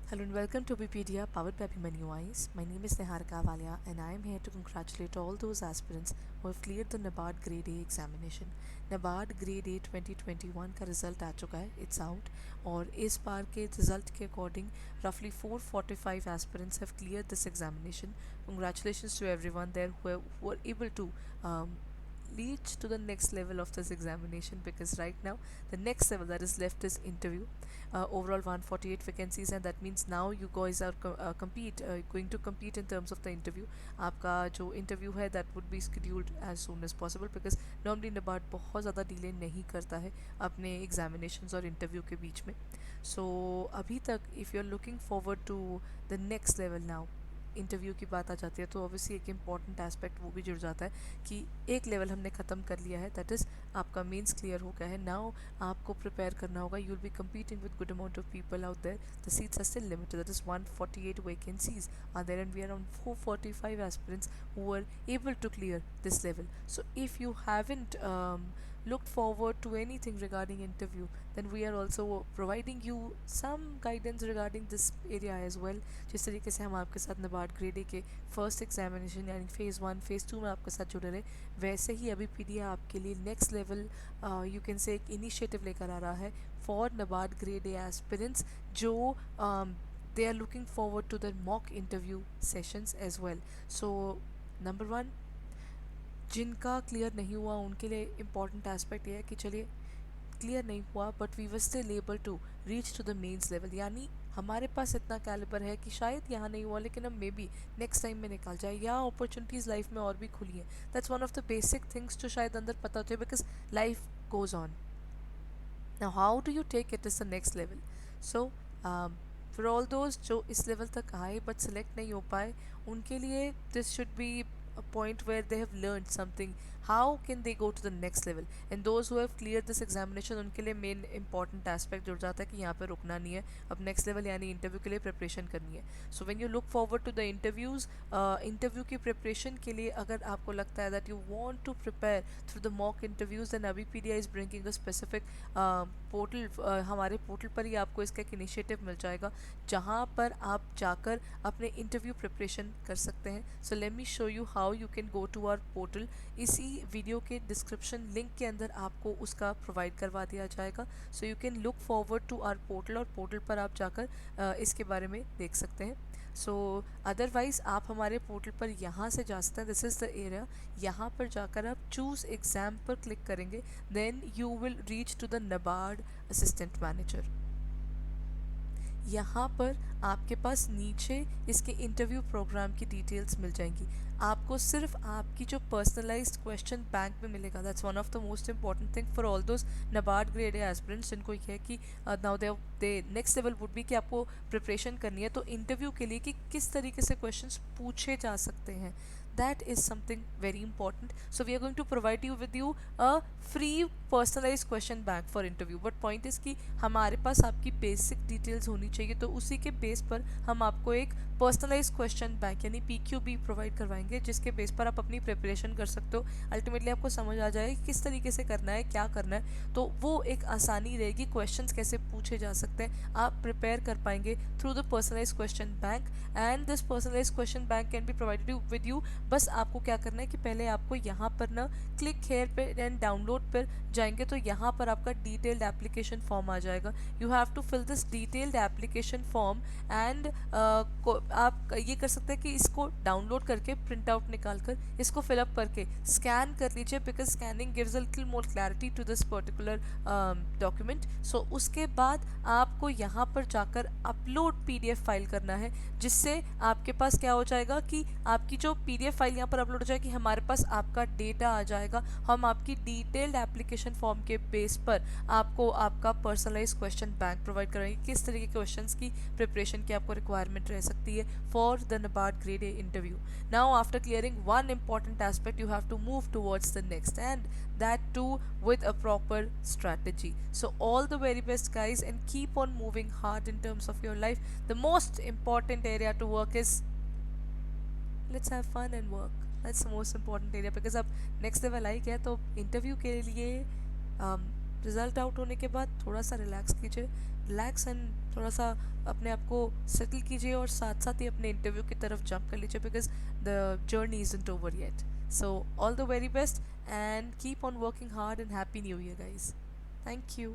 Hello and welcome to Wikipedia powered by Abhimanyu Eyes. My name is Niharika Valia and I am here to congratulate all those aspirants who have cleared the NABARD Grade A examination. NABARD Grade A 2021 का result आ चुका है, it's out और इस बार के result के according roughly 445 aspirants have cleared this examination. Congratulations to everyone there who were able to reach to the next level of this examination, because right now the next level that is left is interview. Overall 148 vacancies, and that means now you guys are going to compete in terms of the interview. आपका जो interview है that would be scheduled as soon as possible, because normally NABARD बहुत ज़्यादा delay नहीं करता है अपने examinations और interview के बीच में. So अभी तक if you're looking forward to the next level now, interview की बात आ जाती है तो ऑब्वियसली एक इम्पॉर्टेंट एस्पेक्ट वो भी जुड़ जाता है कि एक लेवल हमने ख़त्म कर लिया है, दैट इज़ आपका मेंस क्लियर हो गया है. नाउ आपको प्रिपेयर करना होगा. You will be competing with good amount of people out there. The seats are still limited, that is 148 vacancies are there and we are around 445 aspirants who are able to clear this level. So if you haven't looked forward to anything regarding interview, then we are also providing you some guidance regarding this area as well. जिस तरीके से हम आपके साथ NABARD grade A के first examination यानी phase 1 phase 2 में आपके साथ जुड़े रहे, वैसे ही अभी पीडिया आपके लिए next level you can say एक इनिशिएटिव लेकर आ रहा है for NABARD grade A aspirants जो they are looking forward to the mock interview sessions as well. So number one, जिनका क्लियर नहीं हुआ उनके लिए इम्पॉर्टेंट एस्पेक्ट ये है कि चलिए क्लियर नहीं हुआ but we were still able to reach to the mains level, यानी हमारे पास इतना कैलिबर है कि शायद यहाँ नहीं हुआ लेकिन हम मे बी नेक्स्ट टाइम में निकल जाए, या अपॉर्चुनिटीज़ लाइफ में और भी खुली हैं. That's one of the basic things जो शायद अंदर पता होते हैं, because life goes on. Now how do you take it is the next level. So for all those जो इस लेवल तक आए बट सिलेक्ट नहीं हो पाए, उनके लिए this should be a point where they have learned something. How can they go to the next level? And those who have cleared this examination, उनके लिए मेन इंपॉर्टेंट एस्पेक्ट जुड़ जाता है कि यहाँ पर रुकना नहीं है, अब नेक्स्ट लेवल यानी इंटरव्यू के लिए प्रिपरेशन करनी है. So when you look forward to the interviews, interview की प्रिपरेशन के लिए अगर आपको लगता है that you want to prepare through the mock interviews, then Abhipedia is bringing a specific portal. हमारे पोर्टल पर ही आपको इसका एक इनिशिएटिव मिल जाएगा जहाँ पर आप जाकर अपने इंटरव्यू प्रिपरेशन कर सकते हैं. So let me show you how you can go to our portal. इसी वीडियो के डिस्क्रिप्शन लिंक के अंदर आपको उसका प्रोवाइड करवा दिया जाएगा. So you can look forward to our portal, और पोर्टल पर आप जाकर इसके बारे में देख सकते हैं. सो अदरवाइज़ आप हमारे पोर्टल पर यहाँ से जा सकते हैं. This is the area. यहाँ पर जाकर आप चूज़ एग्ज़ाम पर क्लिक करेंगे, then you will reach to the NABARD assistant manager. यहाँ पर आपके पास नीचे इसके इंटरव्यू प्रोग्राम की डिटेल्स मिल जाएंगी. आपको सिर्फ आपकी जो पर्सनलाइज्ड क्वेश्चन बैंक में मिलेगा. That's one of the most important thing for all those NABARD grade A aspirants जिनको ये है कि now they next level would be कि आपको प्रिपरेशन करनी है तो इंटरव्यू के लिए कि किस तरीके से क्वेश्चंस पूछे जा सकते हैं. that is something very important. So we are going to provide you with you a free personalized question bank for interview. But point is कि हमारे पास आपकी बेसिक डिटेल्स होनी चाहिए, तो उसी के बेस पर हम आपको एक पर्सनलाइज क्वेश्चन बैंक यानी PQB प्रोवाइड करवाएंगे, जिसके बेस पर आप अपनी प्रिपरेशन कर सकते हो. अल्टीमेटली आपको समझ आ जाएगा कि किस तरीके से करना है, क्या करना है, तो वो एक आसानी रहेगी. क्वेश्चंस कैसे पूछे जा सकते हैं आप प्रिपेयर कर पाएंगे through the personalise question bank. And this personalise question bank can be provided with you. बस आपको क्या करना है कि पहले आपको यहाँ पर ना क्लिक हेयर पे एंड डाउनलोड पर जाएंगे तो यहाँ पर आपका डिटेल्ड एप्लीकेशन फॉर्म आ जाएगा. You have to fill this detailed application form and आप ये कर सकते हैं कि इसको डाउनलोड करके प्रिंट आउट निकाल कर इसको फिलअप करके स्कैन कर लीजिए, because scanning gives a little more clarity to this particular document. So उसके बाद आपको यहाँ पर जाकर अपलोड PDF फाइल करना है, जिससे आपके पास क्या हो जाएगा कि आपकी जो PDF फाइल यहाँ पर अपलोड हो जाएगी, हमारे पास आपका डेटा आ जाएगा. हम आपकी डिटेल्ड एप्लीकेशन फॉर्म के बेस पर आपको आपका पर्सनलाइज क्वेश्चन बैंक प्रोवाइड कराएंगे. किस तरीके के क्वेश्चंस की प्रिपरेशन की आपको रिक्वायरमेंट रह सकती है for the NABARD grade A interview. Now after clearing one important aspect, you have to move towards the next, and that too with a proper strategy. So all the very best guys, and keep on moving hard in terms of your life. The most important area to work is let's have fun and work. That's the most important area, because अब next level आई गया तो interview के लिए result out होने के बाद थोड़ा सा रिलैक्स कीजिए, रिलैक्स एंड थोड़ा सा अपने आप को सेटल कीजिए और साथ साथ ही अपने इंटरव्यू की तरफ जंप कर लीजिए, because the journey isn't over yet. So all the very best and keep on working hard and happy new year guys. Thank you.